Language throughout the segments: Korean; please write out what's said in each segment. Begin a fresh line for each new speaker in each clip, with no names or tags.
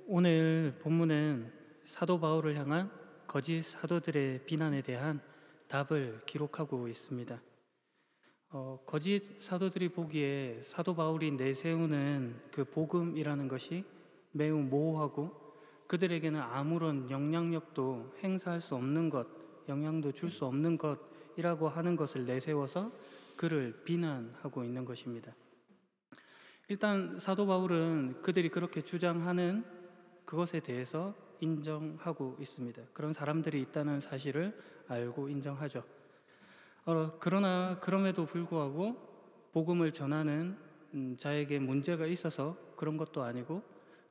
오늘 본문은 사도 바울을 향한 거짓 사도들의 비난에 대한 답을 기록하고 있습니다. 거짓 사도들이 보기에 사도 바울이 내세우는 그 복음이라는 것이 매우 모호하고 그들에게는 아무런 영향력도 행사할 수 없는 것, 영향도 줄 수 없는 것이라고 하는 것을 내세워서 그를 비난하고 있는 것입니다. 일단 사도 바울은 그들이 그렇게 주장하는 그것에 대해서 인정하고 있습니다. 그런 사람들이 있다는 사실을 알고 인정하죠. 그러나 그럼에도 불구하고 복음을 전하는 자에게 문제가 있어서 그런 것도 아니고,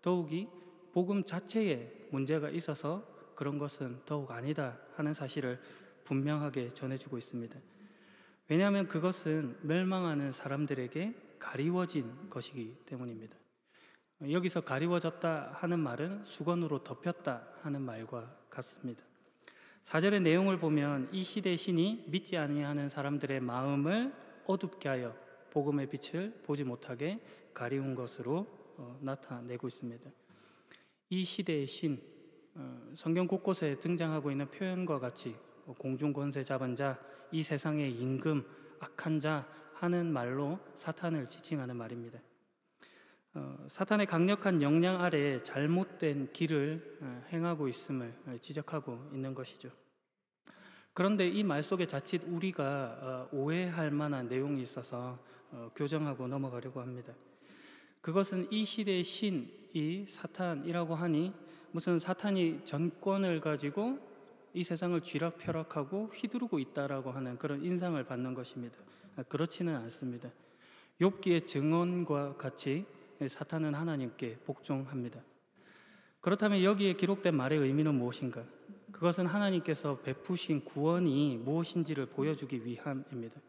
더욱이 복음 자체에 문제가 있어서 그런 것은 더욱 아니다 하는 사실을 분명하게 전해주고 있습니다. 왜냐하면 그것은 멸망하는 사람들에게 가리워진 것이기 때문입니다. 여기서 가리워졌다 하는 말은 수건으로 덮였다 하는 말과 같습니다. 4절의 내용을 보면 이 시대의 신이 믿지 아니하는 사람들의 마음을 어둡게 하여 복음의 빛을 보지 못하게 가리운 것으로 나타내고 있습니다. 이 시대의 신, 성경 곳곳에 등장하고 있는 표현과 같이 공중 권세 잡은 자, 이 세상의 임금, 악한 자 하는 말로 사탄을 지칭하는 말입니다. 사탄의 강력한 영향 아래 잘못된 길을 행하고 있음을 지적하고 있는 것이죠. 그런데 이 말 속에 자칫 우리가 오해할 만한 내용이 있어서 교정하고 넘어가려고 합니다. 그것은 이 시대의 신이 사탄이라고 하니 무슨 사탄이 전권을 가지고 이 세상을 쥐락펴락하고 휘두르고 있다라고 하는 그런 인상을 받는 것입니다. 그렇지는 않습니다. 욥기의 증언과 같이 사탄은 하나님께 복종합니다. 그렇다면 여기에 기록된 말의 의미는 무엇인가? 그것은 하나님께서 베푸신 구원이 무엇인지를 보여주기 위함입니다.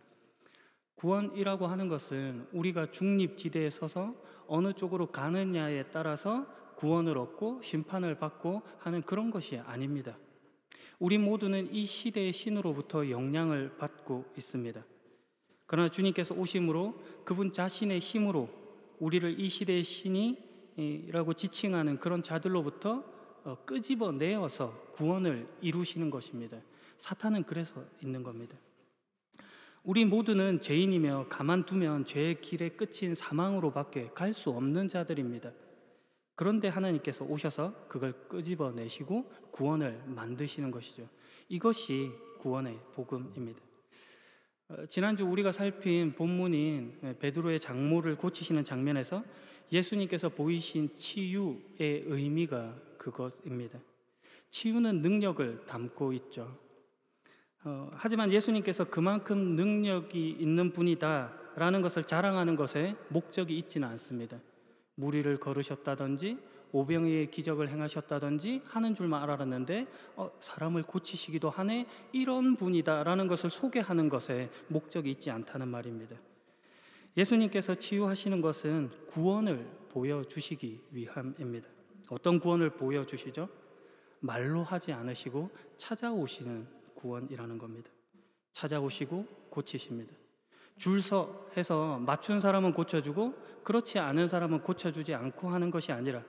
구원이라고 하는 것은 우리가 중립지대에 서서 어느 쪽으로 가느냐에 따라서 구원을 얻고 심판을 받고 하는 그런 것이 아닙니다. 우리 모두는 이 시대의 신으로부터 영향을 받고 있습니다. 그러나 주님께서 오심으로 그분 자신의 힘으로 우리를 이 시대의 신이라고 지칭하는 그런 자들로부터 끄집어내어서 구원을 이루시는 것입니다. 사탄은 그래서 있는 겁니다. 우리 모두는 죄인이며 가만두면 죄의 길의 끝인 사망으로밖에 갈 수 없는 자들입니다. 그런데 하나님께서 오셔서 그걸 끄집어내시고 구원을 만드시는 것이죠. 이것이 구원의 복음입니다. 지난주 우리가 살핀 본문인 베드로의 장모를 고치시는 장면에서 예수님께서 보이신 치유의 의미가 그것입니다. 치유는 능력을 담고 있죠. 하지만 예수님께서 그만큼 능력이 있는 분이다라는 것을 자랑하는 것에 목적이 있지는 않습니다. 무리를 걸으셨다든지 오병이의 기적을 행하셨다든지 하는 줄만 알았는데 사람을 고치시기도 하네, 이런 분이다라는 것을 소개하는 것에 목적이 있지 않다는 말입니다. 예수님께서 치유하시는 것은 구원을 보여주시기 위함입니다. 어떤 구원을 보여주시죠? 말로 하지 않으시고 찾아오시는 구원이라는 겁니다. 찾아오시고 고치십니다. 줄서 해서 맞춘 사람은 고쳐주고 그렇지 않은 사람은 고쳐주지 않고 하는 것이 아니라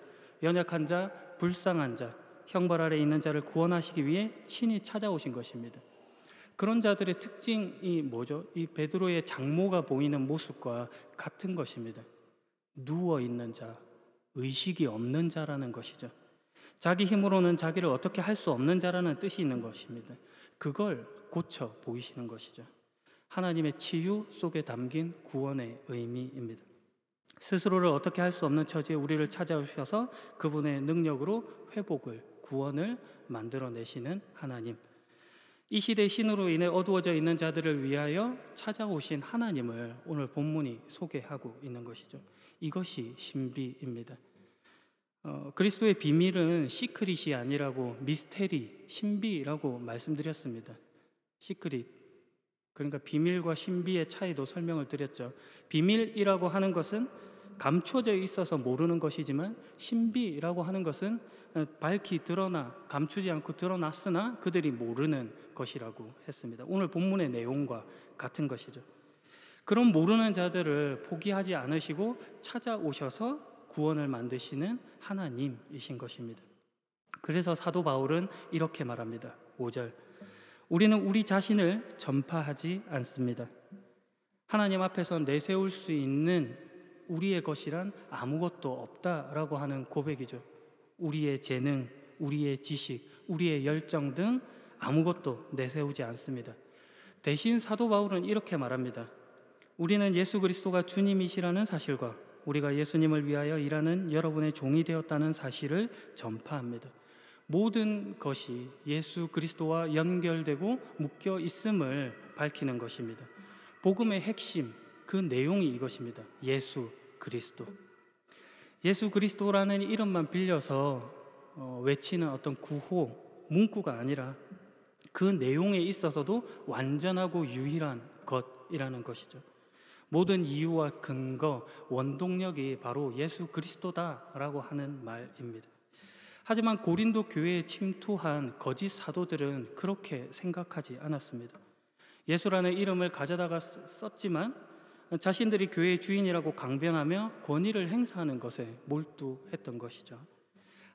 연약한 자, 불쌍한 자, 형벌 아래 있는 자를 구원하시기 위해 친히 찾아오신 것입니다. 그런 자들의 특징이 뭐죠? 이 베드로의 장모가 보이는 모습과 같은 것입니다. 누워있는 자, 의식이 없는 자라는 것이죠. 자기 힘으로는 자기를 어떻게 할 수 없는 자라는 뜻이 있는 것입니다. 그걸 고쳐 보이시는 것이죠. 하나님의 치유 속에 담긴 구원의 의미입니다. 스스로를 어떻게 할 수 없는 처지에 우리를 찾아오셔서 그분의 능력으로 회복을, 구원을 만들어내시는 하나님, 이 시대의 신으로 인해 어두워져 있는 자들을 위하여 찾아오신 하나님을 오늘 본문이 소개하고 있는 것이죠. 이것이 신비입니다. 그리스도의 비밀은 시크릿이 아니라고 미스테리, 신비라고 말씀드렸습니다. 시크릿, 그러니까 비밀과 신비의 차이도 설명을 드렸죠. 비밀이라고 하는 것은 감춰져 있어서 모르는 것이지만 신비라고 하는 것은 밝히 드러나 감추지 않고 드러났으나 그들이 모르는 것이라고 했습니다. 오늘 본문의 내용과 같은 것이죠. 그런 모르는 자들을 포기하지 않으시고 찾아오셔서 구원을 만드시는 하나님이신 것입니다. 그래서 사도 바울은 이렇게 말합니다. 5절, 우리는 우리 자신을 전파하지 않습니다. 하나님 앞에서 내세울 수 있는 우리의 것이란 아무것도 없다라고 하는 고백이죠. 우리의 재능, 우리의 지식, 우리의 열정 등 아무것도 내세우지 않습니다. 대신 사도 바울은 이렇게 말합니다. 우리는 예수 그리스도가 주님이시라는 사실과 우리가 예수님을 위하여 일하는 여러분의 종이 되었다는 사실을 전파합니다. 모든 것이 예수 그리스도와 연결되고 묶여 있음을 밝히는 것입니다. 복음의 핵심, 그 내용이 이것입니다. 예수 그리스도. 예수 그리스도라는 이름만 빌려서 외치는 어떤 구호, 문구가 아니라 그 내용에 있어서도 완전하고 유일한 것이라는 것이죠. 모든 이유와 근거, 원동력이 바로 예수 그리스도다라고 하는 말입니다. 하지만 고린도 교회에 침투한 거짓 사도들은 그렇게 생각하지 않았습니다. 예수라는 이름을 가져다가 썼지만 자신들이 교회의 주인이라고 강변하며 권위를 행사하는 것에 몰두했던 것이죠.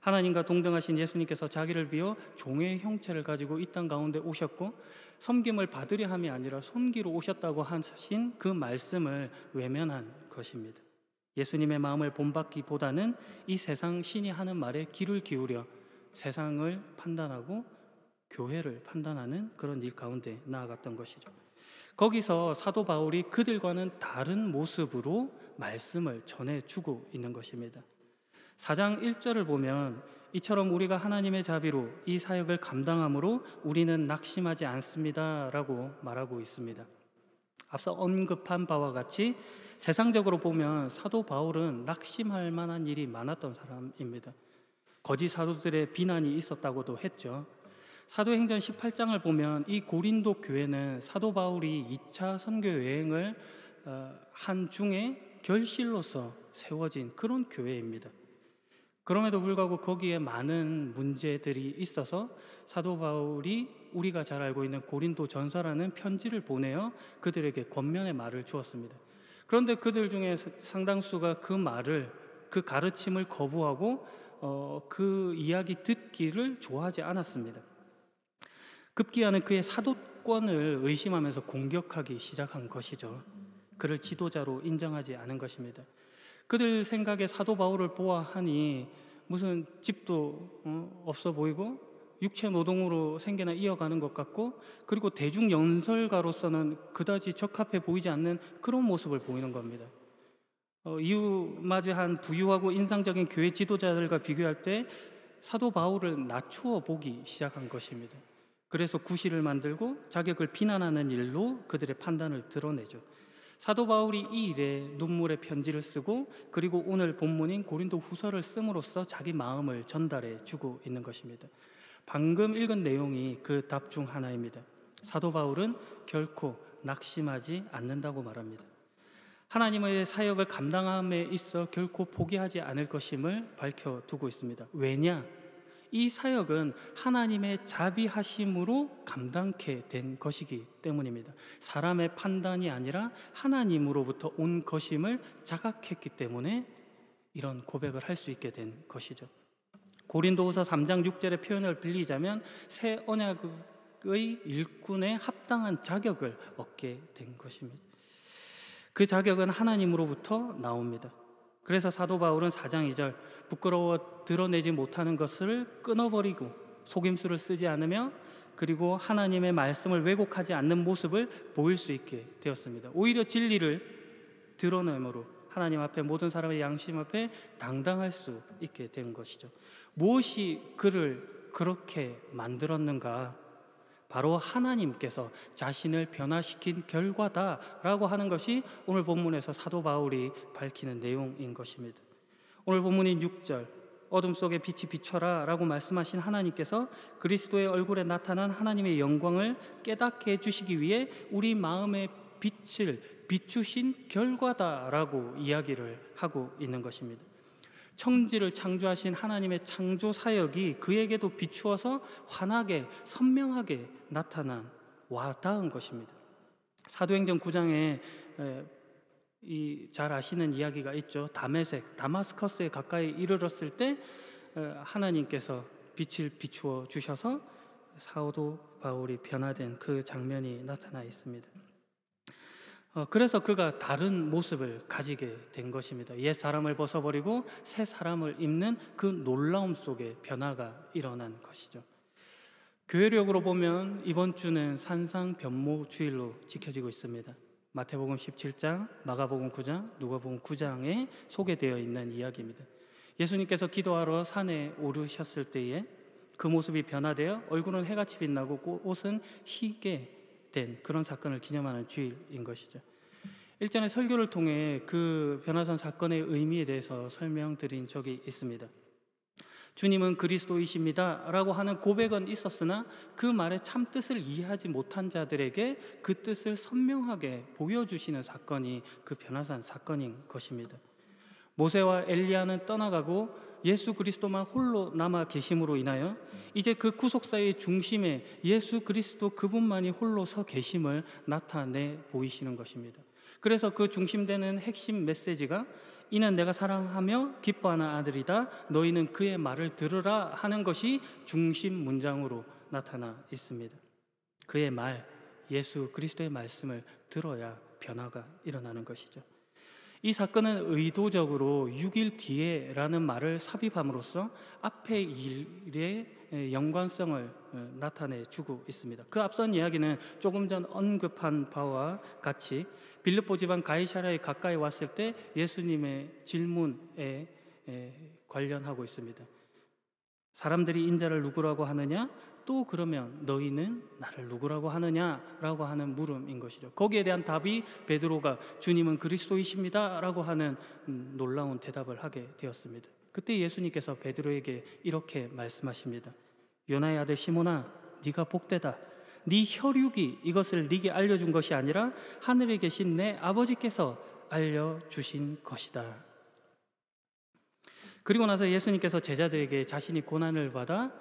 하나님과 동등하신 예수님께서 자기를 비워 종의 형체를 가지고 이 땅 가운데 오셨고 섬김을 받으려 함이 아니라 섬기러 오셨다고 하신 그 말씀을 외면한 것입니다. 예수님의 마음을 본받기보다는 이 세상 신이 하는 말에 귀를 기울여 세상을 판단하고 교회를 판단하는 그런 일 가운데 나아갔던 것이죠. 거기서 사도 바울이 그들과는 다른 모습으로 말씀을 전해주고 있는 것입니다. 4장 1절을 보면 이처럼 우리가 하나님의 자비로 이 사역을 감당함으로 우리는 낙심하지 않습니다 라고 말하고 있습니다. 앞서 언급한 바와 같이 세상적으로 보면 사도 바울은 낙심할 만한 일이 많았던 사람입니다. 거짓 사도들의 비난이 있었다고도 했죠. 사도행전 18장을 보면 이 고린도 교회는 사도 바울이 2차 선교 여행을 한 중에 결실로서 세워진 그런 교회입니다. 그럼에도 불구하고 거기에 많은 문제들이 있어서 사도 바울이 우리가 잘 알고 있는 고린도 전서라는 편지를 보내어 그들에게 권면의 말을 주었습니다. 그런데 그들 중에 상당수가 그 말을, 그 가르침을 거부하고 그 이야기 듣기를 좋아하지 않았습니다. 급기야는 그의 사도권을 의심하면서 공격하기 시작한 것이죠. 그를 지도자로 인정하지 않은 것입니다. 그들 생각에 사도 바울을 보아하니 무슨 집도 없어 보이고 육체 노동으로 생계나 이어가는 것 같고, 그리고 대중 연설가로서는 그다지 적합해 보이지 않는 그런 모습을 보이는 겁니다. 이웃마주한 부유하고 인상적인 교회 지도자들과 비교할 때 사도 바울을 낮추어 보기 시작한 것입니다. 그래서 구실을 만들고 자격을 비난하는 일로 그들의 판단을 드러내죠. 사도 바울이 이 일에 눈물의 편지를 쓰고 그리고 오늘 본문인 고린도 후서를 씀으로써 자기 마음을 전달해 주고 있는 것입니다. 방금 읽은 내용이 그 답 중 하나입니다. 사도 바울은 결코 낙심하지 않는다고 말합니다. 하나님의 사역을 감당함에 있어 결코 포기하지 않을 것임을 밝혀두고 있습니다. 왜냐? 이 사역은 하나님의 자비하심으로 감당케 된 것이기 때문입니다. 사람의 판단이 아니라 하나님으로부터 온 것임을 자각했기 때문에 이런 고백을 할 수 있게 된 것이죠. 고린도후서 3장 6절의 표현을 빌리자면 새 언약의 일꾼에 합당한 자격을 얻게 된 것입니다. 그 자격은 하나님으로부터 나옵니다. 그래서 사도 바울은 4장 2절 부끄러워 드러내지 못하는 것을 끊어버리고 속임수를 쓰지 않으며 그리고 하나님의 말씀을 왜곡하지 않는 모습을 보일 수 있게 되었습니다. 오히려 진리를 드러내므로 하나님 앞에 모든 사람의 양심 앞에 당당할 수 있게 된 것이죠. 무엇이 그를 그렇게 만들었는가? 바로 하나님께서 자신을 변화시킨 결과다라고 하는 것이 오늘 본문에서 사도 바울이 밝히는 내용인 것입니다. 오늘 본문인 6절 어둠 속에 빛이 비춰라 라고 말씀하신 하나님께서 그리스도의 얼굴에 나타난 하나님의 영광을 깨닫게 해주시기 위해 우리 마음의 빛을 비추신 결과다라고 이야기를 하고 있는 것입니다. 청지를 창조하신 하나님의 창조 사역이 그에게도 비추어서 환하게 선명하게 나타난 와닿은 것입니다. 사도행전 9장에 잘 아시는 이야기가 있죠. 다마스커스에 가까이 이르렀을 때 하나님께서 빛을 비추어 주셔서 사도 바울이 변화된 그 장면이 나타나 있습니다. 그래서 그가 다른 모습을 가지게 된 것입니다. 옛 사람을 벗어버리고 새 사람을 입는 그 놀라움 속에 변화가 일어난 것이죠. 교회력으로 보면 이번 주는 산상변모 주일로 지켜지고 있습니다. 마태복음 17장, 마가복음 9장, 누가복음 9장에 소개되어 있는 이야기입니다. 예수님께서 기도하러 산에 오르셨을 때에 그 모습이 변화되어 얼굴은 해같이 빛나고 옷은 희게 된 그런 사건을 기념하는 주일인 것이죠. 일전에 설교를 통해 그 변화산 사건의 의미에 대해서 설명드린 적이 있습니다. 주님은 그리스도이십니다 라고 하는 고백은 있었으나 그 말의 참뜻을 이해하지 못한 자들에게 그 뜻을 선명하게 보여주시는 사건이 그 변화산 사건인 것입니다. 모세와 엘리야는 떠나가고 예수 그리스도만 홀로 남아 계심으로 인하여 이제 그 구속사의 중심에 예수 그리스도 그분만이 홀로 서 계심을 나타내 보이시는 것입니다. 그래서 그 중심되는 핵심 메시지가 이는 내가 사랑하며 기뻐하는 아들이다 너희는 그의 말을 들으라 하는 것이 중심 문장으로 나타나 있습니다. 그의 말, 예수 그리스도의 말씀을 들어야 변화가 일어나는 것이죠. 이 사건은 의도적으로 6일 뒤에 라는 말을 삽입함으로써 앞의 일의 연관성을 나타내 주고 있습니다. 그 앞선 이야기는 조금 전 언급한 바와 같이 빌립보 지방 가이사랴에 가까이 왔을 때 예수님의 질문에 관련하고 있습니다. 사람들이 인자를 누구라고 하느냐? 또 그러면 너희는 나를 누구라고 하느냐라고 하는 물음인 것이죠. 거기에 대한 답이 베드로가 주님은 그리스도이십니다 라고 하는 놀라운 대답을 하게 되었습니다. 그때 예수님께서 베드로에게 이렇게 말씀하십니다. 요나의 아들 시몬아, 네가 복되다. 네 혈육이 이것을 네게 알려준 것이 아니라 하늘에 계신 내 아버지께서 알려주신 것이다. 그리고 나서 예수님께서 제자들에게 자신이 고난을 받아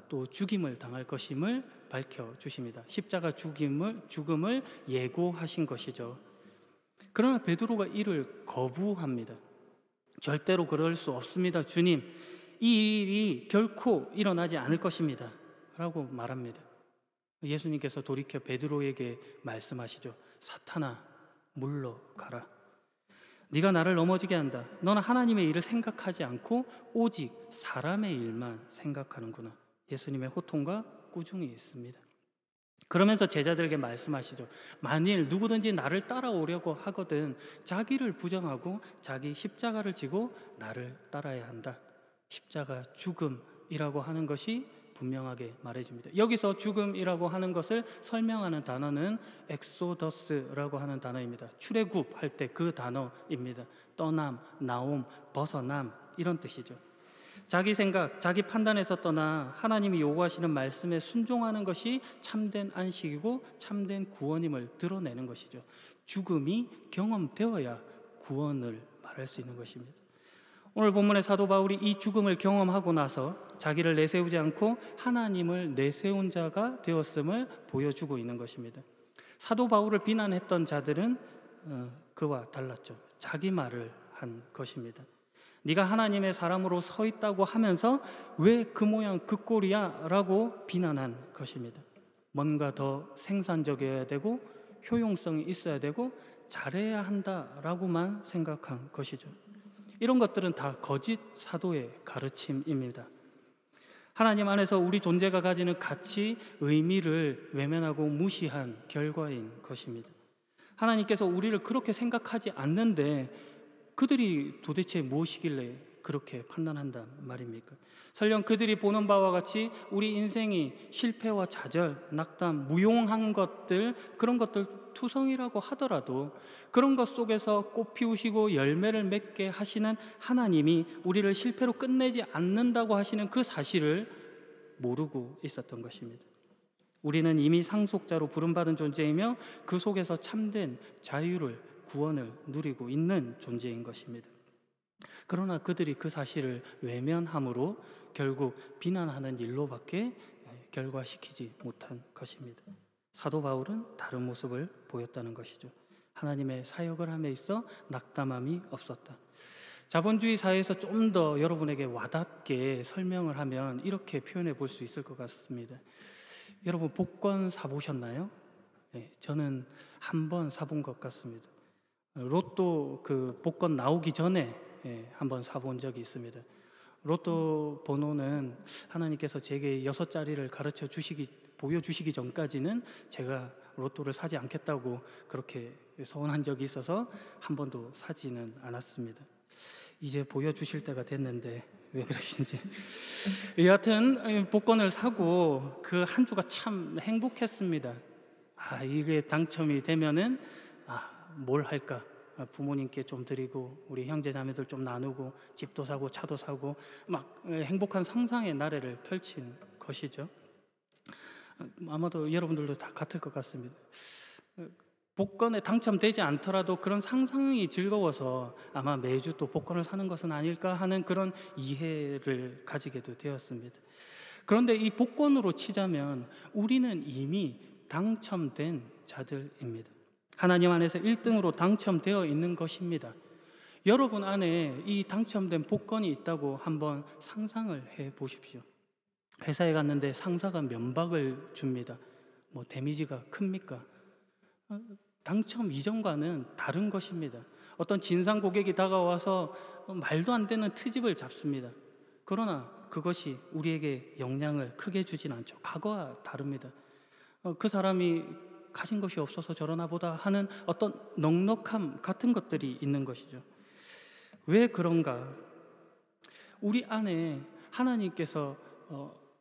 또 죽임을 당할 것임을 밝혀주십니다. 십자가 죽음을 예고하신 것이죠. 그러나 베드로가 이를 거부합니다. 절대로 그럴 수 없습니다. 주님, 이 일이 결코 일어나지 않을 것입니다 라고 말합니다. 예수님께서 돌이켜 베드로에게 말씀하시죠. 사탄아, 물러가라. 네가 나를 넘어지게 한다. 너는 하나님의 일을 생각하지 않고 오직 사람의 일만 생각하는구나. 예수님의 호통과 꾸중이 있습니다. 그러면서 제자들에게 말씀하시죠. 만일 누구든지 나를 따라오려고 하거든 자기를 부정하고 자기 십자가를 지고 나를 따라야 한다. 십자가 죽음이라고 하는 것이 분명하게 말해줍니다. 여기서 죽음이라고 하는 것을 설명하는 단어는 엑소더스라고 하는 단어입니다. 출애굽할 때 그 단어입니다. 떠남, 나옴, 벗어남 이런 뜻이죠. 자기 생각, 자기 판단에서 떠나 하나님이 요구하시는 말씀에 순종하는 것이 참된 안식이고 참된 구원임을 드러내는 것이죠. 죽음이 경험되어야 구원을 말할 수 있는 것입니다. 오늘 본문의 사도 바울이 이 죽음을 경험하고 나서 자기를 내세우지 않고 하나님을 내세운 자가 되었음을 보여주고 있는 것입니다. 사도 바울을 비난했던 자들은 그와 달랐죠. 자기 말을 한 것입니다. 네가 하나님의 사람으로 서 있다고 하면서 왜 그 모양 그 꼴이야? 라고 비난한 것입니다. 뭔가 더 생산적이어야 되고 효용성이 있어야 되고 잘해야 한다라고만 생각한 것이죠. 이런 것들은 다 거짓 사도의 가르침입니다. 하나님 안에서 우리 존재가 가지는 가치, 의미를 외면하고 무시한 결과인 것입니다. 하나님께서 우리를 그렇게 생각하지 않는데 그들이 도대체 무엇이길래 그렇게 판단한단 말입니까? 설령 그들이 보는 바와 같이 우리 인생이 실패와 좌절, 낙담, 무용한 것들, 그런 것들 투성이라고 하더라도 그런 것 속에서 꽃 피우시고 열매를 맺게 하시는 하나님이 우리를 실패로 끝내지 않는다고 하시는 그 사실을 모르고 있었던 것입니다. 우리는 이미 상속자로 부름받은 존재이며 그 속에서 참된 자유를, 구원을 누리고 있는 존재인 것입니다. 그러나 그들이 그 사실을 외면함으로 결국 비난하는 일로밖에 결과시키지 못한 것입니다. 사도 바울은 다른 모습을 보였다는 것이죠. 하나님의 사역을 함에 있어 낙담함이 없었다. 자본주의 사회에서 좀 더 여러분에게 와닿게 설명을 하면 이렇게 표현해 볼 수 있을 것 같습니다. 여러분 복권 사보셨나요? 네, 저는 한 번 사본 것 같습니다. 로또 그 복권 나오기 전에 한번 사본 적이 있습니다. 로또 번호는 하나님께서 제게 6자리를 보여주시기 전까지는 제가 로또를 사지 않겠다고 그렇게 서운한 적이 있어서 한 번도 사지는 않았습니다. 이제 보여주실 때가 됐는데 왜 그러시는지. 여하튼 복권을 사고 그 한 주가 참 행복했습니다. 이게 당첨이 되면은 뭘 할까? 부모님께 좀 드리고 우리 형제 자매들 좀 나누고 집도 사고 차도 사고 막 행복한 상상의 나래를 펼친 것이죠. 아마도 여러분들도 다 같을 것 같습니다. 복권에 당첨되지 않더라도 그런 상상이 즐거워서 아마 매주 또 복권을 사는 것은 아닐까 하는 그런 이해를 가지게도 되었습니다. 그런데 이 복권으로 치자면 우리는 이미 당첨된 자들입니다. 하나님 안에서 1등으로 당첨되어 있는 것입니다. 여러분 안에 이 당첨된 복권이 있다고 한번 상상을 해 보십시오. 회사에 갔는데 상사가 면박을 줍니다. 데미지가 큽니까? 당첨 이전과는 다른 것입니다. 어떤 진상 고객이 다가와서 말도 안 되는 트집을 잡습니다. 그러나 그것이 우리에게 영향을 크게 주진 않죠. 과거와 다릅니다. 그 사람이 가진 것이 없어서 저러나 보다 하는 어떤 넉넉함 같은 것들이 있는 것이죠. 왜 그런가? 우리 안에 하나님께서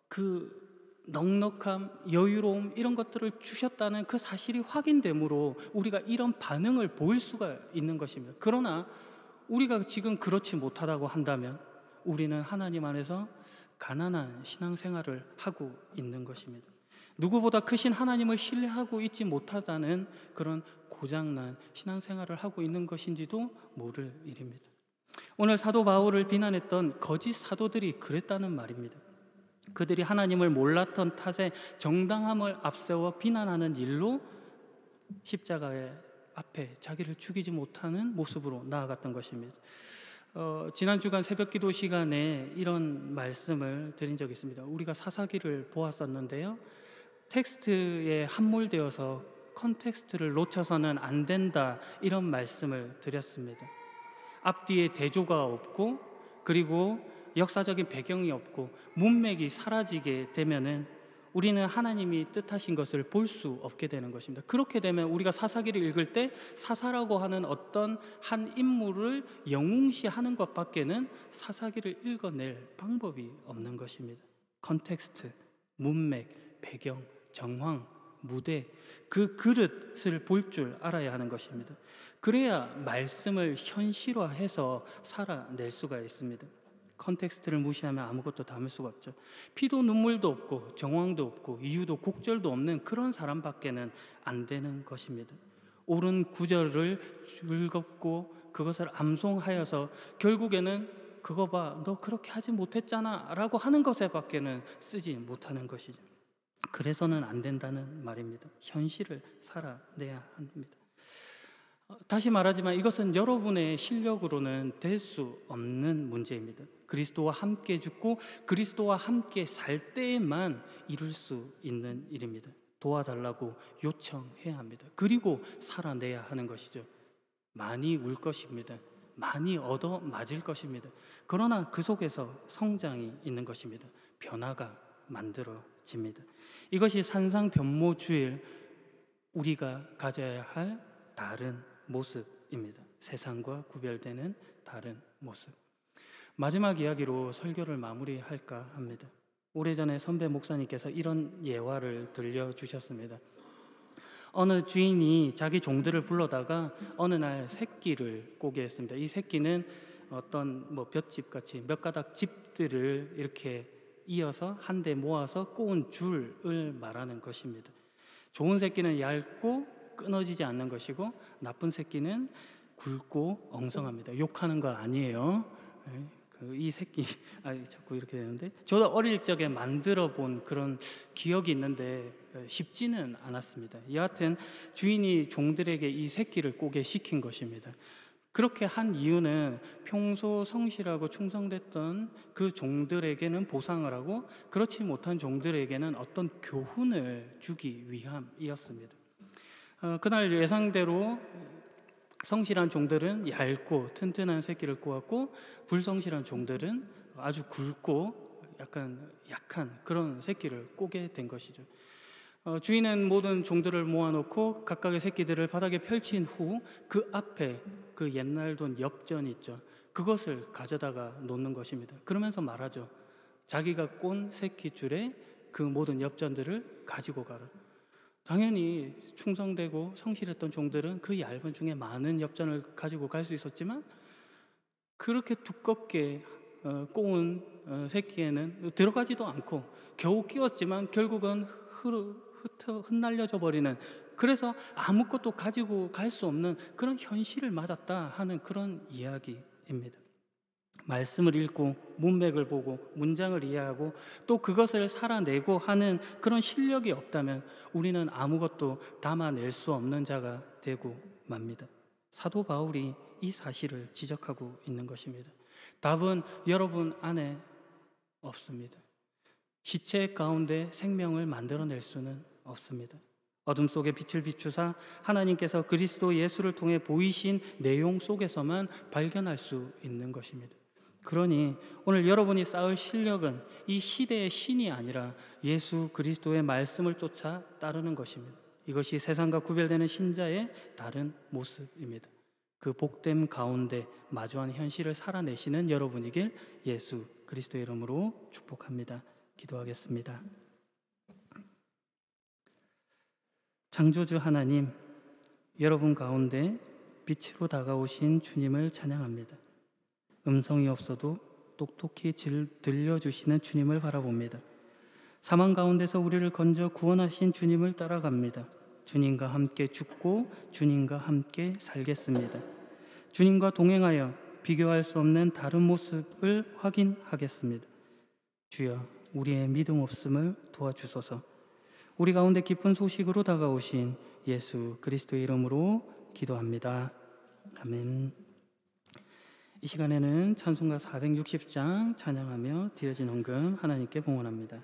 그 넉넉함, 여유로움 이런 것들을 주셨다는 그 사실이 확인되므로 우리가 이런 반응을 보일 수가 있는 것입니다. 그러나 우리가 지금 그렇지 못하다고 한다면 우리는 하나님 안에서 가난한 신앙생활을 하고 있는 것입니다. 누구보다 크신 하나님을 신뢰하고 있지 못하다는 그런 고장난 신앙생활을 하고 있는 것인지도 모를 일입니다. 오늘 사도 바울을 비난했던 거짓 사도들이 그랬다는 말입니다. 그들이 하나님을 몰랐던 탓에 정당함을 앞세워 비난하는 일로 십자가의 앞에 자기를 죽이지 못하는 모습으로 나아갔던 것입니다. 지난 주간 새벽 기도 시간에 이런 말씀을 드린 적이 있습니다. 우리가 사사기를 보았었는데요, 텍스트에 함몰되어서 컨텍스트를 놓쳐서는 안 된다, 이런 말씀을 드렸습니다. 앞뒤에 대조가 없고 그리고 역사적인 배경이 없고 문맥이 사라지게 되면은 우리는 하나님이 뜻하신 것을 볼 수 없게 되는 것입니다. 그렇게 되면 우리가 사사기를 읽을 때 사사라고 하는 어떤 한 인물을 영웅시하는 것밖에는 사사기를 읽어낼 방법이 없는 것입니다. 컨텍스트, 문맥, 배경, 정황, 무대, 그 그릇을 볼 줄 알아야 하는 것입니다. 그래야 말씀을 현실화해서 살아낼 수가 있습니다. 컨텍스트를 무시하면 아무것도 담을 수가 없죠. 피도 눈물도 없고 정황도 없고 이유도 곡절도 없는 그런 사람밖에는 안 되는 것입니다. 옳은 구절을 즐겁고 그것을 암송하여서 결국에는 그거 봐, 너 그렇게 하지 못했잖아 라고 하는 것에 밖에는 쓰지 못하는 것이죠. 그래서는 안 된다는 말입니다. 현실을 살아내야 합니다. 다시 말하지만 이것은 여러분의 실력으로는 될 수 없는 문제입니다. 그리스도와 함께 죽고 그리스도와 함께 살 때에만 이룰 수 있는 일입니다. 도와달라고 요청해야 합니다. 그리고 살아내야 하는 것이죠. 많이 울 것입니다. 많이 얻어 맞을 것입니다. 그러나 그 속에서 성장이 있는 것입니다. 변화가 만들어집니다. 이것이 산상변모주일 우리가 가져야 할 다른 모습입니다. 세상과 구별되는 다른 모습. 마지막 이야기로 설교를 마무리할까 합니다. 오래전에 선배 목사님께서 이런 예화를 들려주셨습니다. 어느 주인이 자기 종들을 불러다가 어느 날 새끼를 꼬게 했습니다. 이 새끼는 어떤 볏짚 같이 몇 가닥 집들을 이렇게 이어서 한데 모아서 꼬은 줄을 말하는 것입니다. 좋은 새끼는 얇고 끊어지지 않는 것이고 나쁜 새끼는 굵고 엉성합니다. 욕하는 거 아니에요. 이 새끼 자꾸 이렇게 되는데 저도 어릴 적에 만들어 본 그런 기억이 있는데 쉽지는 않았습니다. 여하튼 주인이 종들에게 이 새끼를 꼬게 시킨 것입니다. 그렇게 한 이유는 평소 성실하고 충성됐던 그 종들에게는 보상을 하고 그렇지 못한 종들에게는 어떤 교훈을 주기 위함이었습니다. 그날 예상대로 성실한 종들은 얇고 튼튼한 새끼를 꼬았고 불성실한 종들은 아주 굵고 약간 약한 그런 새끼를 꼬게 된 것이죠. 주인은 모든 종들을 모아놓고 각각의 새끼들을 바닥에 펼친 후 그 앞에 그 옛날 돈 엽전 있죠. 그것을 가져다가 놓는 것입니다. 그러면서 말하죠. 자기가 꼰 새끼 줄에 그 모든 엽전들을 가지고 가라. 당연히 충성되고 성실했던 종들은 그 얇은 중에 많은 엽전을 가지고 갈 수 있었지만 그렇게 두껍게 꼬은 새끼에는 들어가지도 않고 겨우 끼웠지만 결국은 흩날려져 버리는, 그래서 아무것도 가지고 갈 수 없는 그런 현실을 맞았다 하는 그런 이야기입니다. 말씀을 읽고 문맥을 보고 문장을 이해하고 또 그것을 살아내고 하는 그런 실력이 없다면 우리는 아무것도 담아낼 수 없는 자가 되고 맙니다. 사도 바울이 이 사실을 지적하고 있는 것입니다. 답은 여러분 안에 없습니다. 시체 가운데 생명을 만들어낼 수는 없습니다. 어둠 속에 빛을 비추사 하나님께서 그리스도 예수를 통해 보이신 내용 속에서만 발견할 수 있는 것입니다. 그러니 오늘 여러분이 쌓을 실력은 이 시대의 신이 아니라 예수 그리스도의 말씀을 쫓아 따르는 것입니다. 이것이 세상과 구별되는 신자의 다른 모습입니다. 그 복됨 가운데 마주한 현실을 살아내시는 여러분이길 예수 그리스도의 이름으로 축복합니다. 기도하겠습니다. 창조주 하나님, 여러분 가운데 빛으로 다가오신 주님을 찬양합니다. 음성이 없어도 똑똑히 들려주시는 주님을 바라봅니다. 사망 가운데서 우리를 건져 구원하신 주님을 따라갑니다. 주님과 함께 죽고 주님과 함께 살겠습니다. 주님과 동행하여 비교할 수 없는 다른 모습을 확인하겠습니다. 주여, 우리의 믿음 없음을 도와주소서. 우리 가운데 기쁜 소식으로 다가오신 예수 그리스도의 이름으로 기도합니다. 아멘. 이 시간에는 찬송가 460장 찬양하며 드려진 헌금 하나님께 봉헌합니다.